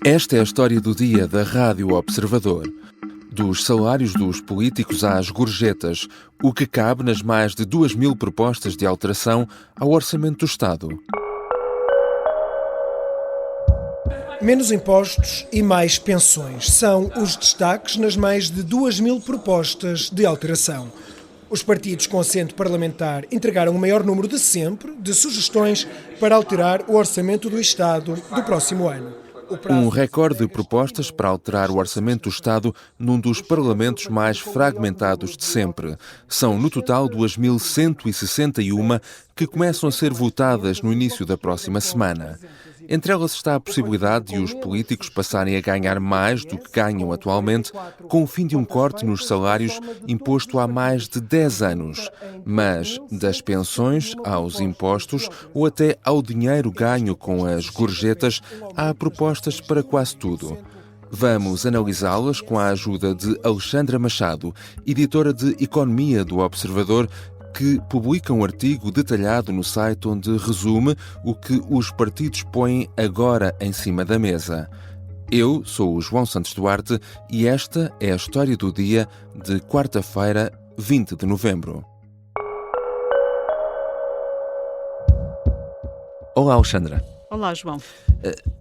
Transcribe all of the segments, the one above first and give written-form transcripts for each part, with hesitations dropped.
Esta é a história do dia da Rádio Observador. Dos salários dos políticos às gorjetas, o que cabe nas mais de 2.000 propostas de alteração ao Orçamento do Estado. Menos impostos e mais pensões são os destaques nas mais de 2.000 propostas de alteração. Os partidos com assento parlamentar entregaram o maior número de sempre de sugestões para alterar o Orçamento do Estado do próximo ano. Um recorde de propostas para alterar o Orçamento do Estado num dos parlamentos mais fragmentados de sempre. São, no total, 2.161 que começam a ser votadas no início da próxima semana. Entre elas está a possibilidade de os políticos passarem a ganhar mais do que ganham atualmente, com o fim de um corte nos salários imposto há mais de 10 anos. Mas, das pensões aos impostos ou até ao dinheiro ganho com as gorjetas, há propostas para quase tudo. Vamos analisá-las com a ajuda de Alexandra Machado, editora de Economia do Observador, que publica um artigo detalhado no site onde resume o que os partidos põem agora em cima da mesa. Eu sou o João Santos Duarte e esta é a história do dia de quarta-feira, 20 de novembro. Olá, Alexandra. Olá, João.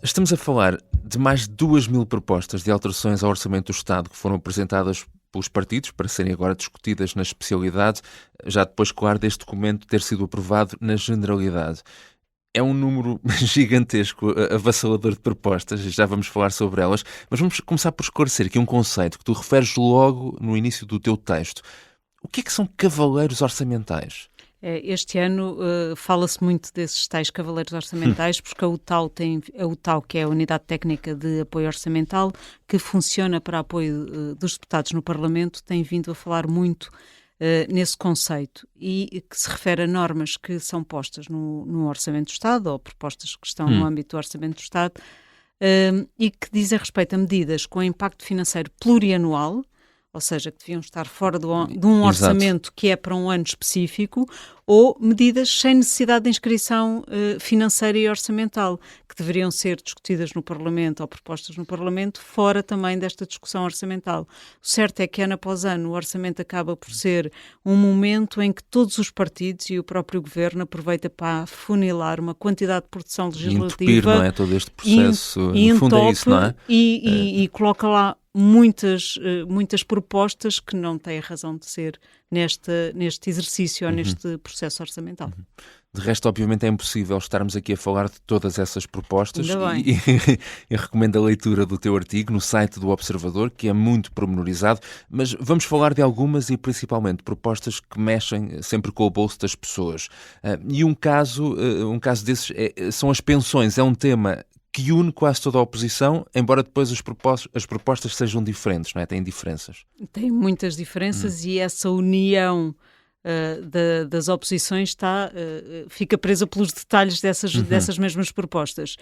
Estamos a falar de mais de 2.000 propostas de alterações ao Orçamento do Estado que foram apresentadas pelos partidos para serem agora discutidas na especialidade, já depois, claro, deste documento ter sido aprovado na generalidade. É um número gigantesco, avassalador de propostas, já vamos falar sobre elas, mas vamos começar por esclarecer aqui um conceito que tu referes logo no início do teu texto. O que é que são cavaleiros orçamentais? Este ano fala-se muito desses tais cavaleiros orçamentais, porque a UTAU que é a Unidade Técnica de Apoio Orçamental, que funciona para apoio dos deputados no Parlamento, tem vindo a falar muito nesse conceito e que se refere a normas que são postas no Orçamento do Estado, ou propostas que estão no âmbito do Orçamento do Estado, e que dizem respeito a medidas com impacto financeiro plurianual, ou seja, que deviam estar fora de um orçamento que é para um ano específico, ou medidas sem necessidade de inscrição financeira e orçamental, que deveriam ser discutidas no Parlamento ou propostas no Parlamento, fora também desta discussão orçamental. O certo é que ano após ano o orçamento acaba por ser um momento em que todos os partidos e o próprio Governo aproveita para funilar uma quantidade de produção legislativa. E entupir, não é? Todo este processo, no fundo é isso, não é? E coloca lá muitas propostas que não têm razão de ser neste exercício ou neste processo orçamental. De resto, obviamente, é impossível estarmos aqui a falar de todas essas propostas e eu recomendo a leitura do teu artigo no site do Observador, que é muito pormenorizado, mas vamos falar de algumas e principalmente propostas que mexem sempre com o bolso das pessoas. E um caso desses são as pensões, é um tema que une quase toda a oposição, embora depois as propostas sejam diferentes, não é? Têm diferenças. Tem muitas diferenças e essa união das oposições fica presa pelos detalhes dessas mesmas propostas.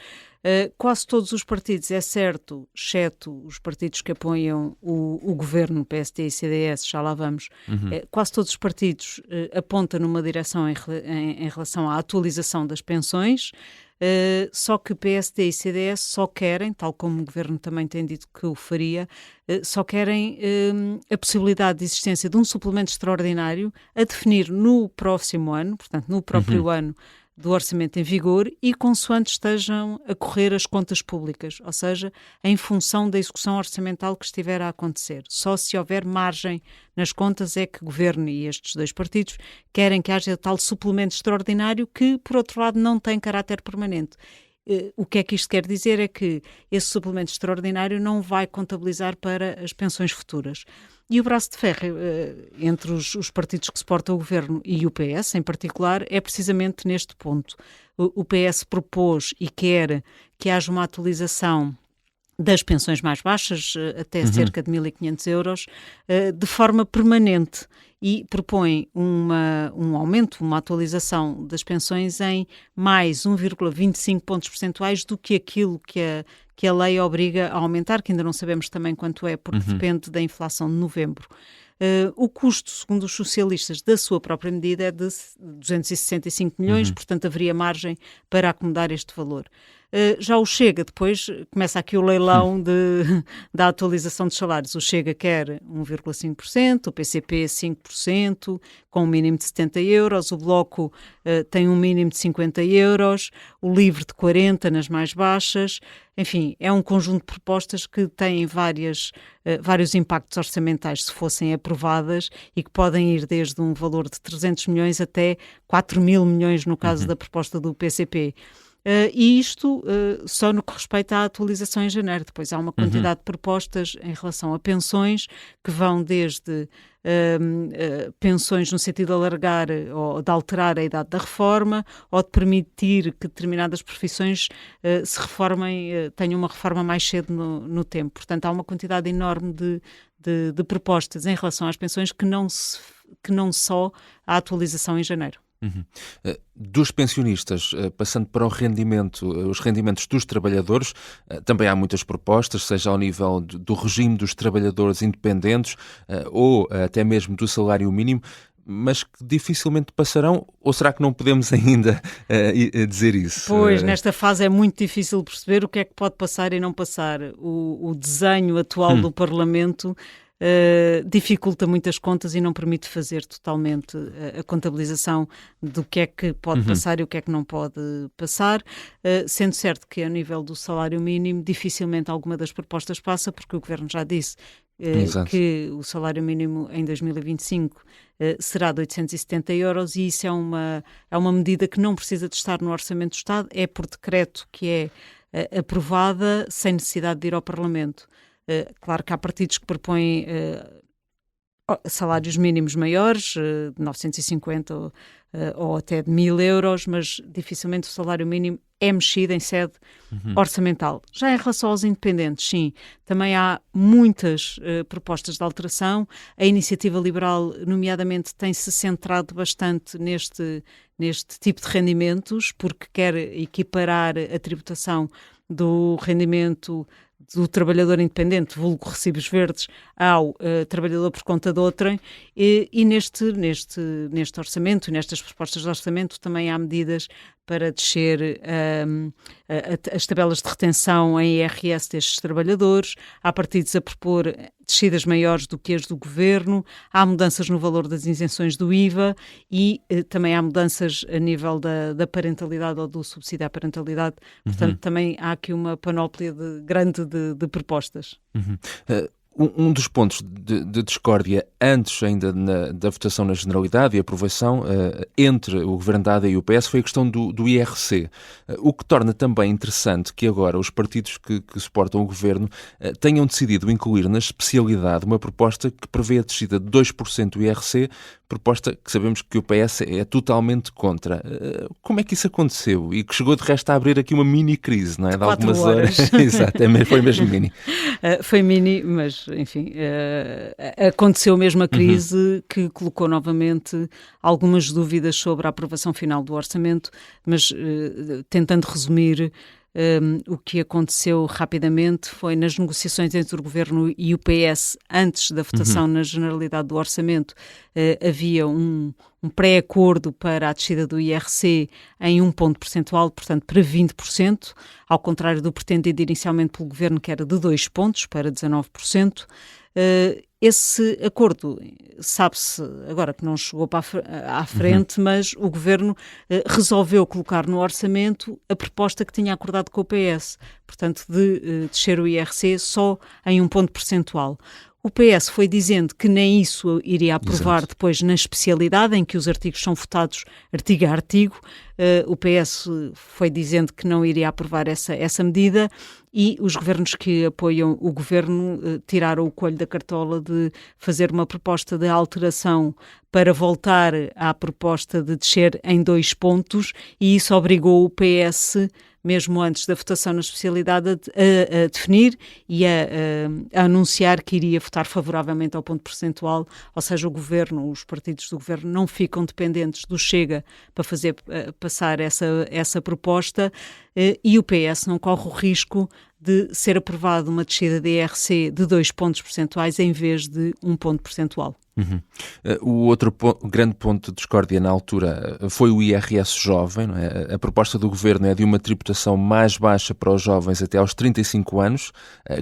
Quase todos os partidos, é certo, exceto os partidos que apoiam o governo, PSD e CDS, já lá vamos, quase todos os partidos apontam numa direção em relação à atualização das pensões. Só que PSD e CDS só querem, tal como o Governo também tem dito que o faria, só querem a possibilidade de existência de um suplemento extraordinário a definir no próximo ano, portanto no próprio ano do orçamento em vigor e consoante estejam a correr as contas públicas, ou seja, em função da execução orçamental que estiver a acontecer. Só se houver margem nas contas é que o Governo e estes dois partidos querem que haja tal suplemento extraordinário que, por outro lado, não tem caráter permanente. O que é que isto quer dizer é que esse suplemento extraordinário não vai contabilizar para as pensões futuras. E o braço de ferro entre os partidos que suportam o Governo e o PS, em particular, é precisamente neste ponto. O PS propôs e quer que haja uma atualização das pensões mais baixas, até cerca de 1.500 euros, de forma permanente e propõe um aumento, uma atualização das pensões em mais 1,25 pontos percentuais do que aquilo que a lei obriga a aumentar, que ainda não sabemos também quanto é, porque depende da inflação de novembro. O custo, segundo os socialistas, da sua própria medida é de 265 milhões, portanto haveria margem para acomodar este valor. Já o Chega, depois começa aqui o leilão da atualização dos salários. O Chega quer 1,5%, o PCP 5%, com um mínimo de 70 euros, o Bloco tem um mínimo de 50 euros, o Livre de 40 nas mais baixas. Enfim, é um conjunto de propostas que têm vários impactos orçamentais se fossem aprovadas e que podem ir desde um valor de 300 milhões até 4 mil milhões no caso da proposta do PCP. E isto só no que respeita à atualização em janeiro. Depois há uma quantidade de propostas em relação a pensões que vão desde pensões no sentido de alargar ou de alterar a idade da reforma ou de permitir que determinadas profissões se reformem, tenham uma reforma mais cedo no tempo. Portanto, há uma quantidade enorme de propostas em relação às pensões que não só a atualização em janeiro. Dos pensionistas, passando para os rendimentos dos trabalhadores, também há muitas propostas, seja ao nível do regime dos trabalhadores independentes ou até mesmo do salário mínimo, mas que dificilmente passarão, ou será que não podemos ainda dizer isso? Pois, nesta fase é muito difícil perceber o que é que pode passar e não passar. O desenho atual do Parlamento dificulta muitas contas e não permite fazer totalmente a contabilização do que é que pode passar e o que é que não pode passar, sendo certo que a nível do salário mínimo dificilmente alguma das propostas passa, porque o Governo já disse que o salário mínimo em 2025 será de 870 euros e isso é uma medida que não precisa de estar no Orçamento do Estado, é por decreto que é aprovada sem necessidade de ir ao Parlamento. Claro que há partidos que propõem salários mínimos maiores, de 950 ou até de 1.000 euros, mas dificilmente o salário mínimo é mexido em sede orçamental. Já em relação aos independentes, sim, também há muitas propostas de alteração. A Iniciativa Liberal, nomeadamente, tem-se centrado bastante neste tipo de rendimentos, porque quer equiparar a tributação do rendimento do trabalhador independente, vulgo recibos verdes, ao trabalhador por conta de outrem, e neste orçamento, nestas propostas de orçamento, também há medidas para descer as tabelas de retenção em IRS destes trabalhadores, há partidos a propor descidas maiores do que as do Governo, há mudanças no valor das isenções do IVA e também há mudanças a nível da parentalidade ou do subsídio à parentalidade, portanto também há aqui uma panóplia grande de propostas. Um dos pontos de discórdia antes ainda da votação na Generalidade e aprovação entre o Governo da AD e o PS foi a questão do IRC, o que torna também interessante que agora os partidos que suportam o Governo tenham decidido incluir na especialidade uma proposta que prevê a descida de 2% do IRC, proposta que sabemos que o PS é totalmente contra. Como é que isso aconteceu? E que chegou de resto a abrir aqui uma mini-crise, não é? De algumas horas. Exato, foi mesmo mini. Foi mini, mas enfim, aconteceu mesmo a crise que colocou novamente algumas dúvidas sobre a aprovação final do orçamento, mas tentando resumir, o que aconteceu rapidamente foi nas negociações entre o Governo e o PS antes da votação na Generalidade do Orçamento, havia um pré-acordo para a descida do IRC em 1 ponto percentual, portanto para 20%, ao contrário do pretendido inicialmente pelo Governo, que era de 2 pontos para 19%. Esse acordo, sabe-se agora que não chegou à frente, mas o Governo resolveu colocar no orçamento a proposta que tinha acordado com o PS, portanto de descer o IRC só em 1 ponto percentual. O PS foi dizendo que nem isso iria aprovar. Exato. Depois na especialidade, em que os artigos são votados artigo a artigo. O PS foi dizendo que não iria aprovar essa medida e os governos que apoiam o Governo tiraram o coelho da cartola de fazer uma proposta de alteração para voltar à proposta de descer em 2 pontos e isso obrigou o PS, mesmo antes da votação na especialidade, a definir e a anunciar que iria votar favoravelmente ao ponto percentual, ou seja, o Governo, os partidos do Governo não ficam dependentes do Chega para fazer passar essa proposta e o PS não corre o risco de ser aprovado uma descida de IRC de 2 pontos percentuais em vez de 1 ponto percentual. O outro grande ponto de discórdia na altura foi o IRS jovem, não é? A proposta do governo é de uma tributação mais baixa para os jovens até aos 35 anos,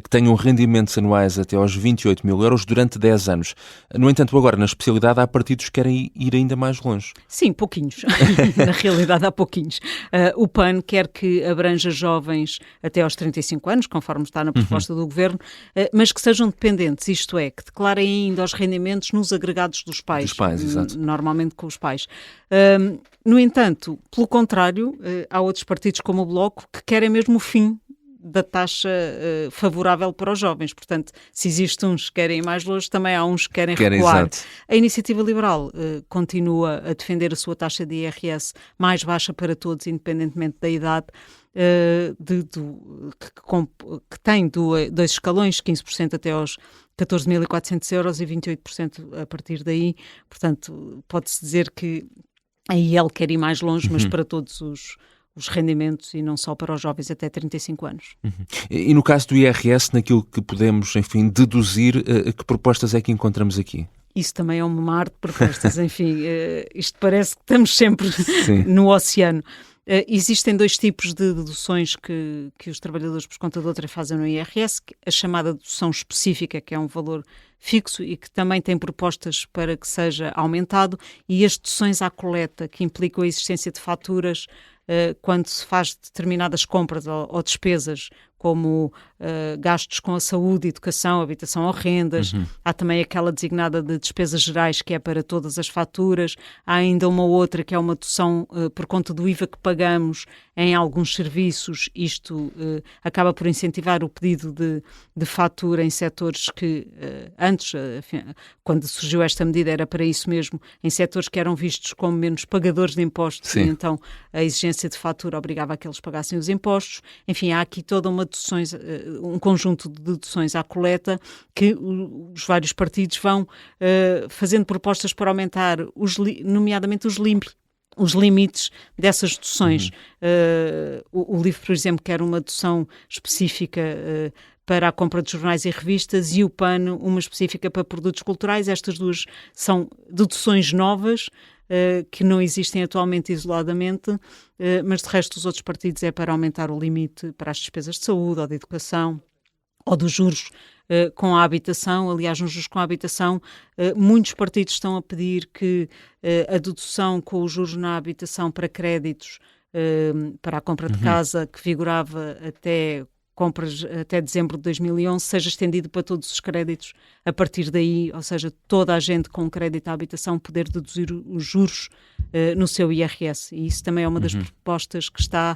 que tenham rendimentos anuais até aos 28 mil euros durante 10 anos. No entanto, agora, na especialidade, há partidos que querem ir ainda mais longe. Sim, pouquinhos. Na realidade, há pouquinhos. O PAN quer que abranja jovens até aos 35 anos, conforme está na proposta do governo, mas que sejam dependentes, isto é, que declarem ainda os rendimentos nos agregados dos pais. Dos pais, exato. Normalmente com os pais. No entanto, pelo contrário, há outros partidos como o Bloco que querem mesmo o fim da taxa favorável para os jovens. Portanto, se existem uns que querem ir mais longe, também há uns que querem recuar. Exato. A Iniciativa Liberal continua a defender a sua taxa de IRS mais baixa para todos, independentemente da idade, que tem dois escalões, 15% até aos 14.400 euros e 28% a partir daí. Portanto, pode-se dizer que aí ele quer ir mais longe, mas para todos os rendimentos e não só para os jovens até 35 anos. E no caso do IRS, naquilo que podemos, enfim, deduzir, que propostas é que encontramos aqui? Isso também é uma mar de propostas. Enfim, isto parece que estamos sempre no oceano. Existem dois tipos de deduções que os trabalhadores por conta de outra fazem no IRS, a chamada dedução específica, que é um valor fixo e que também tem propostas para que seja aumentado, e as deduções à coleta, que implicam a existência de faturas quando se faz determinadas compras ou despesas, como gastos com a saúde, educação, habitação ou rendas. Há também aquela designada de despesas gerais, que é para todas as faturas. Há ainda uma outra, que é uma dedução por conta do IVA que pagamos em alguns serviços. Isto acaba por incentivar o pedido de fatura em setores que antes, quando surgiu esta medida, era para isso mesmo, em setores que eram vistos como menos pagadores de impostos. E então a exigência de fatura obrigava a que eles pagassem os impostos. Enfim, há aqui toda uma deduções, um conjunto de deduções à coleta que os vários partidos vão fazendo propostas para aumentar, nomeadamente os limites dessas deduções. O LIVRE, por exemplo, quer uma dedução específica para a compra de jornais e revistas, e o PAN uma específica para produtos culturais. Estas duas são deduções novas, que não existem atualmente isoladamente, mas de resto os outros partidos é para aumentar o limite para as despesas de saúde ou de educação ou dos juros com a habitação. Aliás, nos juros com a habitação, muitos partidos estão a pedir que a dedução com os juros na habitação para créditos para a compra de casa, que vigorava até compras até dezembro de 2011, seja estendido para todos os créditos a partir daí, ou seja, toda a gente com crédito à habitação poder deduzir os juros no seu IRS. E isso também é uma das propostas que está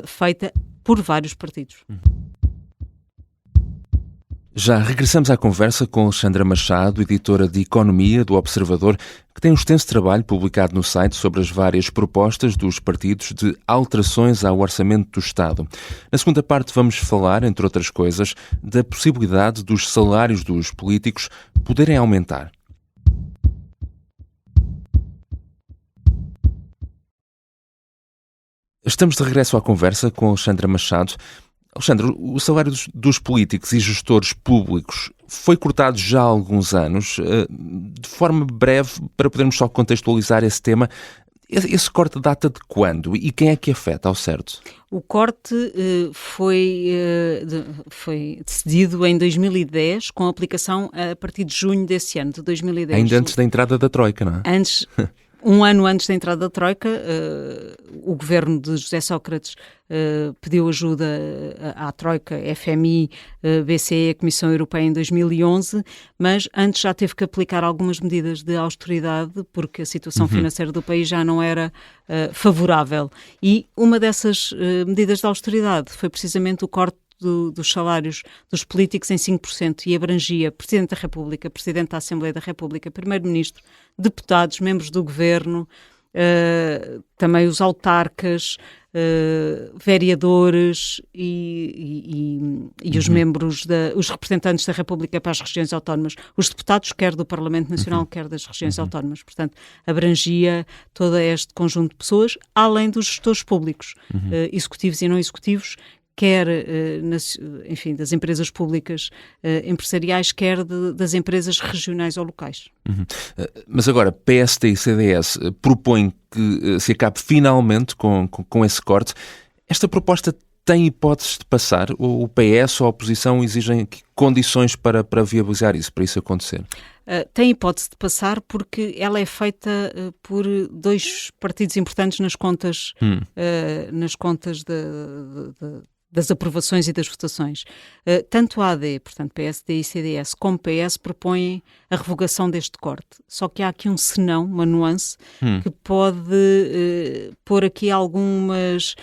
feita por vários partidos. Já regressamos à conversa com Alexandra Machado, editora de Economia do Observador, que tem um extenso trabalho publicado no site sobre as várias propostas dos partidos de alterações ao orçamento do Estado. Na segunda parte vamos falar, entre outras coisas, da possibilidade dos salários dos políticos poderem aumentar. Estamos de regresso à conversa com Alexandra Machado. Alexandre, o salário dos políticos e gestores públicos foi cortado já há alguns anos. De forma breve, para podermos só contextualizar esse tema, esse corte data de quando e quem é que afeta ao certo? O corte foi decidido em 2010, com aplicação a partir de junho desse ano, de 2010. Ainda antes da entrada da Troika, não é? Um ano antes da entrada da Troika, o governo de José Sócrates pediu ajuda à Troika, FMI, BCE, a Comissão Europeia em 2011, mas antes já teve que aplicar algumas medidas de austeridade, porque a situação financeira do país já não era favorável. E uma dessas medidas de austeridade foi precisamente o corte dos salários dos políticos em 5% e abrangia Presidente da República, Presidente da Assembleia da República, Primeiro-Ministro, deputados, membros do Governo, também os autarcas, vereadores e os membros, os representantes da República para as regiões autónomas, os deputados quer do Parlamento Nacional, quer das regiões autónomas. Portanto, abrangia todo este conjunto de pessoas, além dos gestores públicos, executivos e não executivos, quer enfim, das empresas públicas empresariais, quer das empresas regionais ou locais. Mas agora, PSD e CDS propõem que se acabe finalmente com esse corte. Esta proposta tem hipóteses de passar? O PS ou a oposição exigem condições para viabilizar isso, para isso acontecer? Tem hipótese de passar porque ela é feita por dois partidos importantes nas contas, das aprovações e das votações. Tanto a AD, portanto PSD e CDS, como PS propõem a revogação deste corte. Só que há aqui um senão, uma nuance, que pode pôr aqui algumas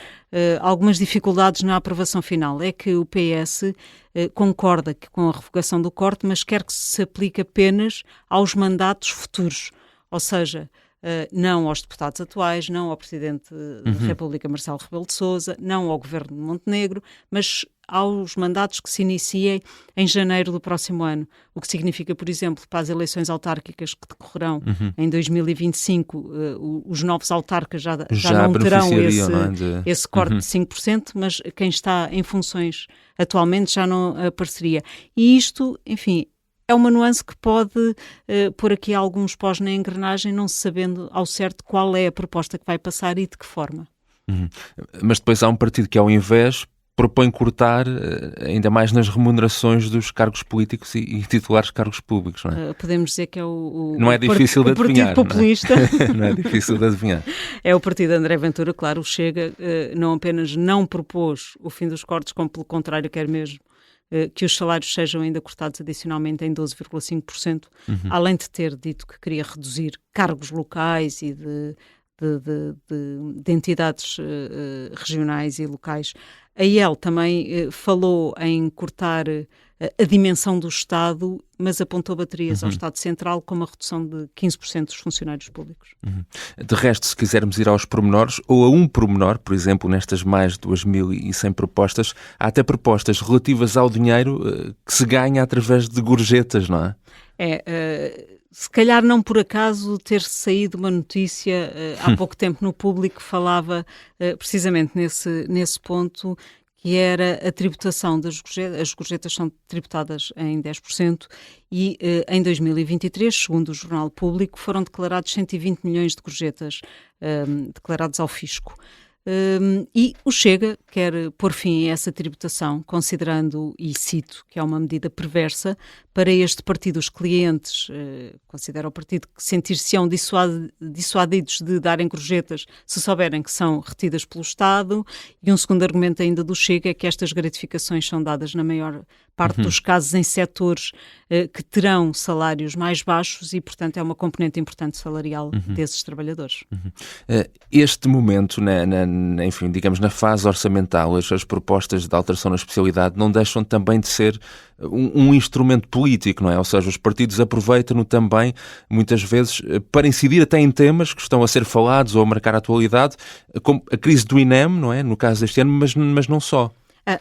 dificuldades na aprovação final. É que o PS concorda com a revogação do corte, mas quer que se aplique apenas aos mandatos futuros, ou seja, não aos deputados atuais, não ao Presidente da República, Marcelo Rebelo de Sousa, não ao Governo de Montenegro, mas aos mandatos que se iniciem em janeiro do próximo ano. O que significa, por exemplo, para as eleições autárquicas que decorrerão em 2025, os novos autarcas já não terão esse corte de 5%, mas quem está em funções atualmente já não apareceria. E isto, enfim, é uma nuance que pode pôr aqui alguns pós na engrenagem, não se sabendo ao certo qual é a proposta que vai passar e de que forma. Mas depois há um partido que, ao invés, propõe cortar ainda mais nas remunerações dos cargos políticos e titulares de cargos públicos, não é? Podemos dizer que é o Partido Populista. Não é difícil de adivinhar. É o partido de André Ventura, claro. O Chega não apenas não propôs o fim dos cortes, como pelo contrário quer mesmo que os salários sejam ainda cortados adicionalmente em 12,5%, além de ter dito que queria reduzir cargos locais e de entidades regionais e locais. A IEL também falou em cortar a dimensão do Estado, mas apontou baterias ao Estado Central com uma redução de 15% dos funcionários públicos. De resto, se quisermos ir aos pormenores, ou a um pormenor, por exemplo, nestas mais de 2.100 propostas, há até propostas relativas ao dinheiro que se ganha através de gorjetas, não é? Se calhar não por acaso ter saído uma notícia há pouco tempo no Público que falava precisamente nesse ponto, que era a tributação das gorjetas. As gorjetas são tributadas em 10% e em 2023, segundo o Jornal Público, foram declarados 120 milhões de gorjetas declarados ao fisco. E o Chega quer pôr fim a essa tributação, considerando, e cito, que é uma medida perversa para este partido. Os clientes considera o partido que sentir-se-ão dissuadidos de darem gorjetas se souberem que são retidas pelo Estado. E um segundo argumento ainda do Chega é que estas gratificações são dadas na maior parte dos casos em setores que terão salários mais baixos e, portanto, é uma componente importante salarial desses trabalhadores. Este momento, enfim, digamos, na fase orçamental, as propostas de alteração na especialidade não deixam também de ser um instrumento político, não é? Ou seja, os partidos aproveitam-no também, muitas vezes, para incidir até em temas que estão a ser falados ou a marcar a atualidade, como a crise do INEM, não é? No caso deste ano, mas não só.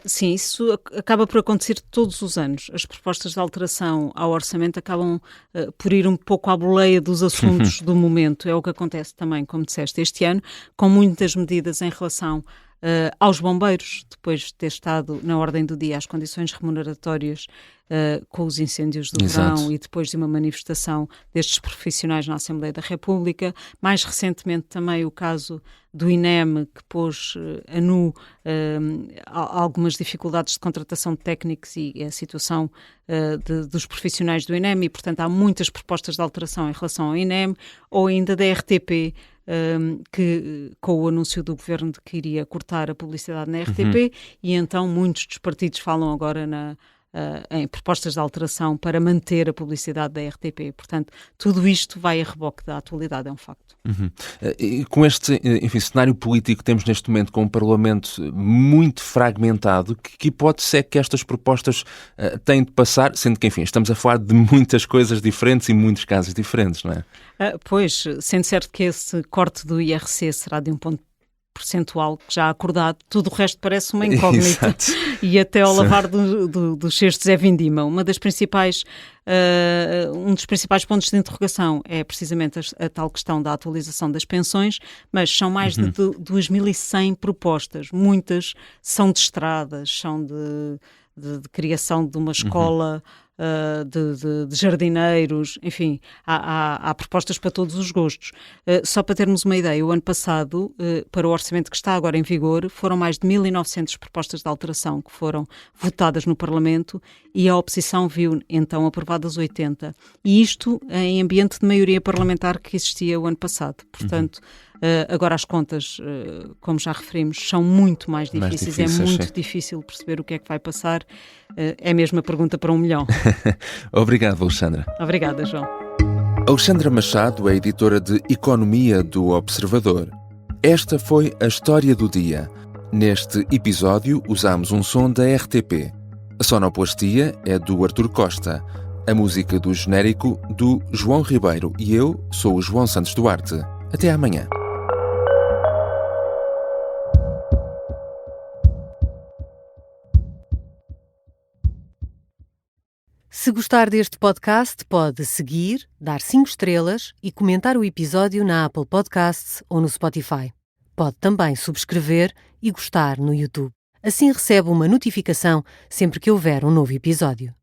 Sim, isso acaba por acontecer todos os anos. As propostas de alteração ao orçamento acabam por ir um pouco à boleia dos assuntos do momento. É o que acontece também, como disseste, este ano, com muitas medidas em relação aos bombeiros, depois de ter estado na ordem do dia as condições remuneratórias com os incêndios do verão e depois de uma manifestação destes profissionais na Assembleia da República. Mais recentemente também o caso do INEM, que pôs a nu algumas dificuldades de contratação de técnicos e a situação dos profissionais do INEM e, portanto, há muitas propostas de alteração em relação ao INEM ou ainda da RTP, que, com o anúncio do Governo de que iria cortar a publicidade na RTP e então muitos dos partidos falam agora em propostas de alteração para manter a publicidade da RTP. Portanto, tudo isto vai a reboque da atualidade, é um facto. E com este, enfim, cenário político que temos neste momento, com um Parlamento muito fragmentado, que hipótese é que estas propostas têm de passar, sendo que, enfim, estamos a falar de muitas coisas diferentes e muitos casos diferentes, não é? Pois, sendo certo que esse corte do IRC será de 1 ponto percentual já acordado, tudo o resto parece uma incógnita. Exato. E até ao lavar dos cestos é vindima. Um dos principais pontos de interrogação é precisamente a tal questão da atualização das pensões, mas são mais de 2.100 propostas. Muitas são de estradas, são de criação de uma escola, de jardineiros, enfim, há propostas para todos os gostos. Só para termos uma ideia, o ano passado, para o orçamento que está agora em vigor, foram mais de 1.900 propostas de alteração que foram votadas no Parlamento e a oposição viu, então, aprovadas 80. E isto em ambiente de maioria parlamentar que existia o ano passado. Portanto, agora as contas, como já referimos, são muito mais difíceis. É muito difícil perceber o que é que vai passar. É mesmo a pergunta para 1 milhão. Obrigado, Alexandra. Obrigada, João. Alexandra Machado é editora de Economia do Observador. Esta foi a história do dia. Neste episódio usámos um som da RTP. A sonoplastia é do Artur Costa. A música do genérico do João Ribeiro. E eu sou o João Santos Duarte. Até amanhã. Se gostar deste podcast, pode seguir, dar 5 estrelas e comentar o episódio na Apple Podcasts ou no Spotify. Pode também subscrever e gostar no YouTube. Assim recebe uma notificação sempre que houver um novo episódio.